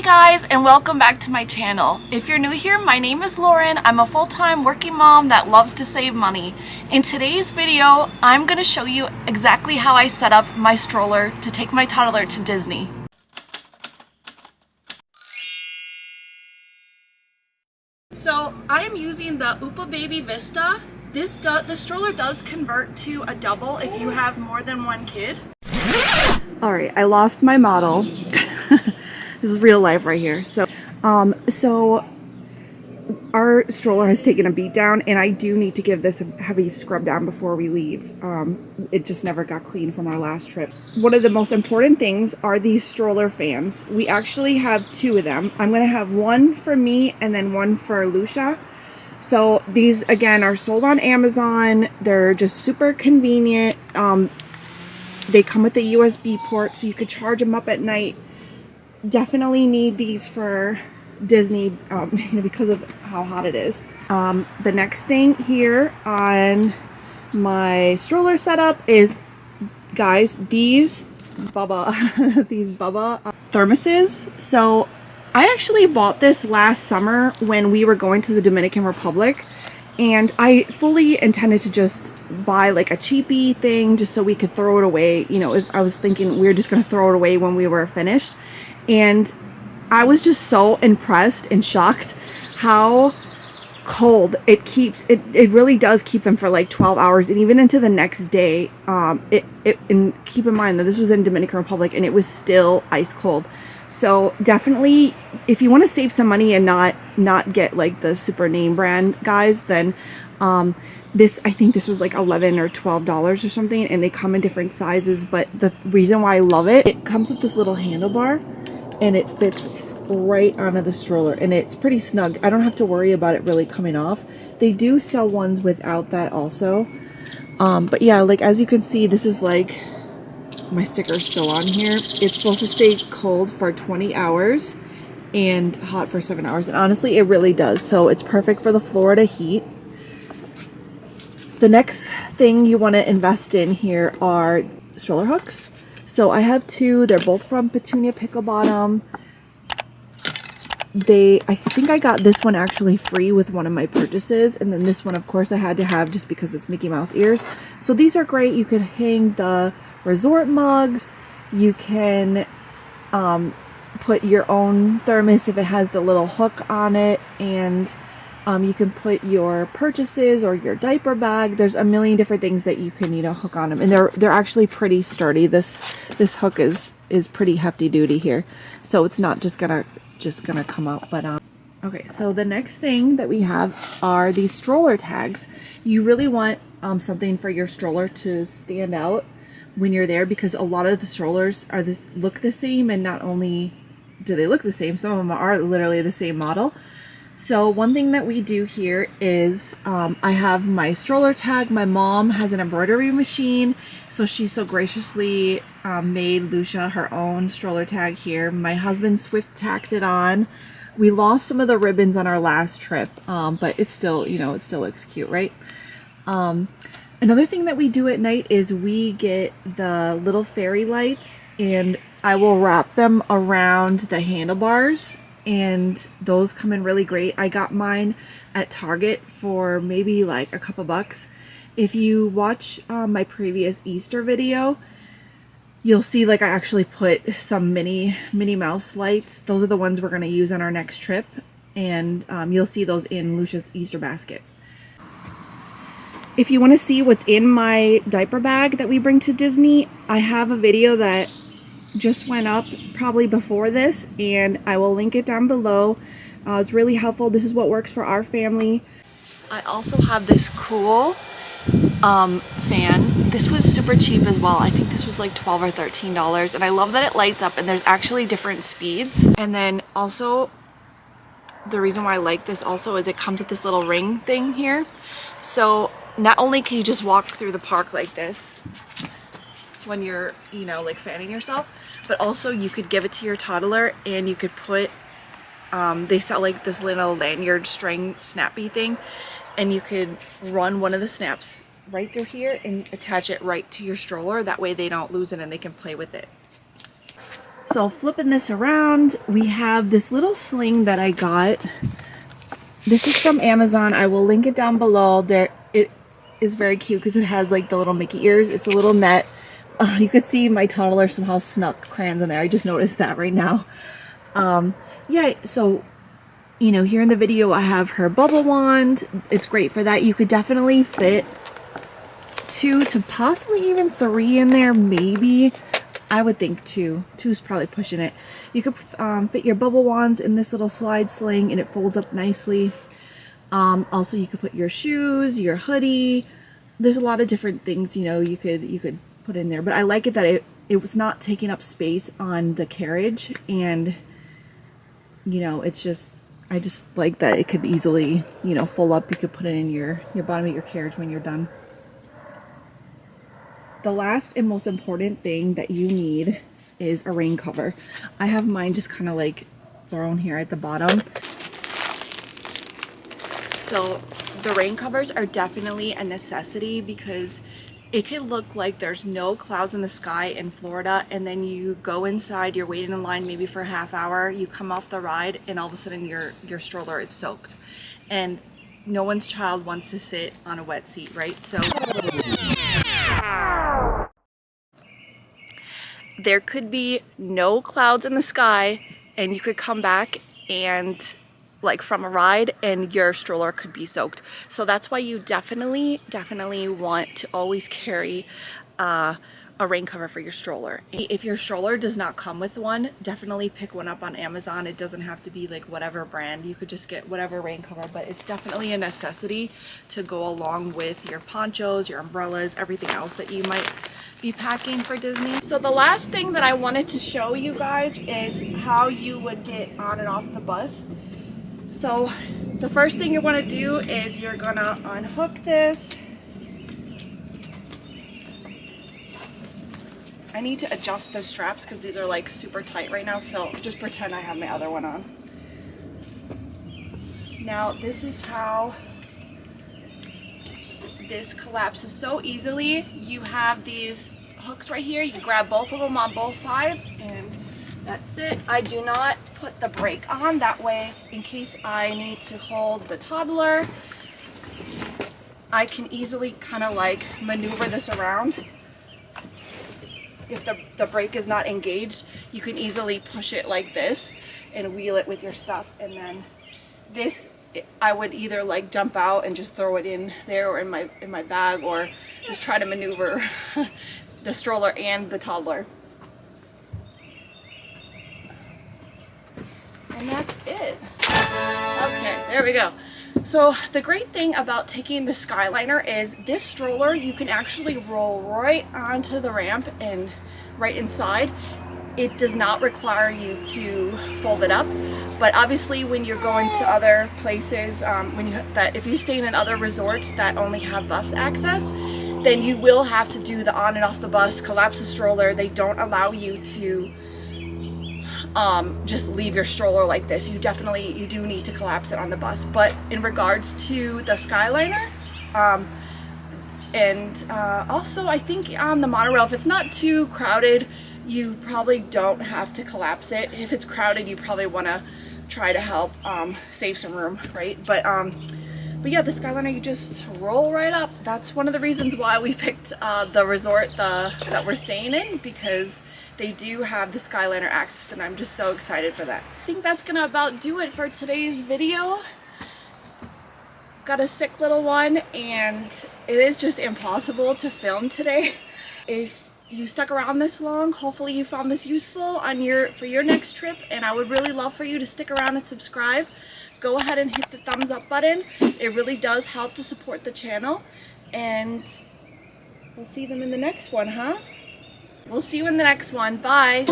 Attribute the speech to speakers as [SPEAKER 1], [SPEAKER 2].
[SPEAKER 1] guys, and welcome back to my channel. If you're new here, my name is Lauren. I'm a full-time working mom that loves to save money. In today's video, I'm going to show you exactly how I set up my stroller to take my toddler to Disney. So I am using the Uppa Baby Vista. The stroller does convert to a double if you have more than one kid. Alright, I lost my model. This is real life right here. So our stroller has taken a beat down, and I do need to give this a heavy scrub down before we leave. It just never got clean from our last trip. One of the most important things are these stroller fans. We actually have two of them. I'm going to have one for me and then one for Lucia. So these, again, are sold on Amazon. They're just super convenient. They come with the USB port, so you could charge them up at night. Definitely need these for Disney because of how hot it is. The next thing here on my stroller setup is, guys, these Bubba thermoses. So I actually bought this last summer when we were going to the Dominican Republic, and I fully intended to just buy like a cheapy thing just so we could throw it away. You know, if I was thinking we were just going to throw it away when we were finished. And I was just so impressed and shocked how cold it keeps. It really does keep them for like 12 hours and even into the next day. And keep in mind that this was in Dominican Republic and it was still ice cold. So definitely, if you want to save some money and not get like the super name brand, guys, then I think this was like $11 or $12 or something, and they come in different sizes. But the reason why I love it, it comes with this little handlebar and it fits right onto the stroller, and it's pretty snug. I don't have to worry about it really coming off. They do sell ones without that also. But yeah, like as you can see, this is like, my sticker's still on here. It's supposed to stay cold for 20 hours and hot for 7 hours. And honestly, it really does. So it's perfect for the Florida heat. The next thing you want to invest in here are stroller hooks. So I have two. They're both from Petunia Pickle Bottom. I think I got this one actually free with one of my purchases, and then this one, of course, I had to have just because it's Mickey Mouse ears. So these are great. You can hang the resort mugs. You can put your own thermos if it has the little hook on it, and you can put your purchases or your diaper bag. There's a million different things that you can, hook on them, and they're actually pretty sturdy. This hook is pretty hefty duty here, so it's not just gonna come out. But okay, so the next thing that we have are these stroller tags. You really want something for your stroller to stand out when you're there, because a lot of the strollers look the same, and not only do they look the same, some of them are literally the same model. So one thing that we do here is I have my stroller tag. My mom has an embroidery machine, so she so graciously made Lucia her own stroller tag here. My husband Swift tacked it on. We lost some of the ribbons on our last trip, but it's still, it still looks cute, right? Another thing that we do at night is we get the little fairy lights, and I will wrap them around the handlebars, and those come in really great. I got mine at Target for maybe like a couple bucks. If you watch my previous Easter video, you'll see like I actually put some Minnie Mouse lights. Those are the ones we're going to use on our next trip, and you'll see those in Lucia's Easter basket. If you want to see what's in my diaper bag that we bring to Disney, I have a video that just went up probably before this, and I will link it down below. It's really helpful. This is what works for our family. I also have this cool fan. This was super cheap as well. I think this was like $12 or $13, and I love that it lights up and there's actually different speeds. And then also, the reason why I like this also is it comes with this little ring thing here. So not only can you just walk through the park like this when you're, like fanning yourself, but also you could give it to your toddler, and you could put, they sell like this little lanyard string snappy thing, and you could run one of the snaps right through here and attach it right to your stroller. That way they don't lose it and they can play with it. So flipping this around, we have this little sling that I got. This is from Amazon. I will link it down below. There, it is very cute because it has like the little Mickey ears. It's a little net. You could see my toddler somehow snuck crayons in there. I just noticed that right now. Yeah, so, you know, here in the video I have her bubble wand. It's great for that. You could definitely fit 2 to possibly even 3 in there, maybe. I would think 2. 2's probably pushing it. You could fit your bubble wands in this little slide sling and it folds up nicely. Also, you could put your shoes, your hoodie. There's a lot of different things, you know, you could put in there. But I like it that it was not taking up space on the carriage, and you know, it's just, I just like that it could easily, you know, fold up. You could put it in your bottom of your carriage when you're done. The last and most important thing that you need is a rain cover. I have mine just kind of like thrown here at the bottom. So the rain covers are definitely a necessity because it could look like there's no clouds in the sky in Florida, and then you go inside, you're waiting in line maybe for a half hour, you come off the ride, and all of a sudden your stroller is soaked. And no one's child wants to sit on a wet seat, right? So there could be no clouds in the sky and you could come back and like from a ride and your stroller could be soaked. So that's why you definitely want to always carry a rain cover for your stroller. If your stroller does not come with one, definitely pick one up on Amazon. It doesn't have to be like whatever brand. You could just get whatever rain cover, but it's definitely a necessity to go along with your ponchos, your umbrellas, everything else that you might be packing for Disney. So the last thing that I wanted to show you guys is how you would get on and off the bus. So the first thing you want to do is you're gonna unhook this. I need to adjust the straps because these are like super tight right now, so just pretend I have my other one on. Now this is how this collapses so easily. You have these hooks right here. You grab both of them on both sides and that's it. I do not put the brake on, that way in case I need to hold the toddler, I can easily kind of like maneuver this around. If the brake is not engaged, you can easily push it like this and wheel it with your stuff. And then this, I would either like dump out and just throw it in there or in my bag, or just try to maneuver the stroller and the toddler. And that's it. Okay, there we go. So the great thing about taking the Skyliner is this stroller, you can actually roll right onto the ramp and right inside. It does not require you to fold it up, but obviously when you're going to other places, if you stay in other resorts that only have bus access, then you will have to do the on and off the bus, collapse the stroller. They don't allow you to just leave your stroller like this. You do need to collapse it on the bus. But in regards to the Skyliner, also I think on the monorail, if it's not too crowded, you probably don't have to collapse it. If it's crowded, you probably want to try to help save some room, right? But yeah, the Skyliner, you just roll right up. That's one of the reasons why we picked the resort that we're staying in, because they do have the Skyliner access, and I'm just so excited for that. I think that's gonna about do it for today's video. Got a sick little one, and it is just impossible to film today. If you stuck around this long, hopefully you found this useful for your next trip, and I would really love for you to stick around and subscribe. Go ahead and hit the thumbs up button. It really does help to support the channel, and we'll see them in the next one, huh? We'll see you in the next one. Bye.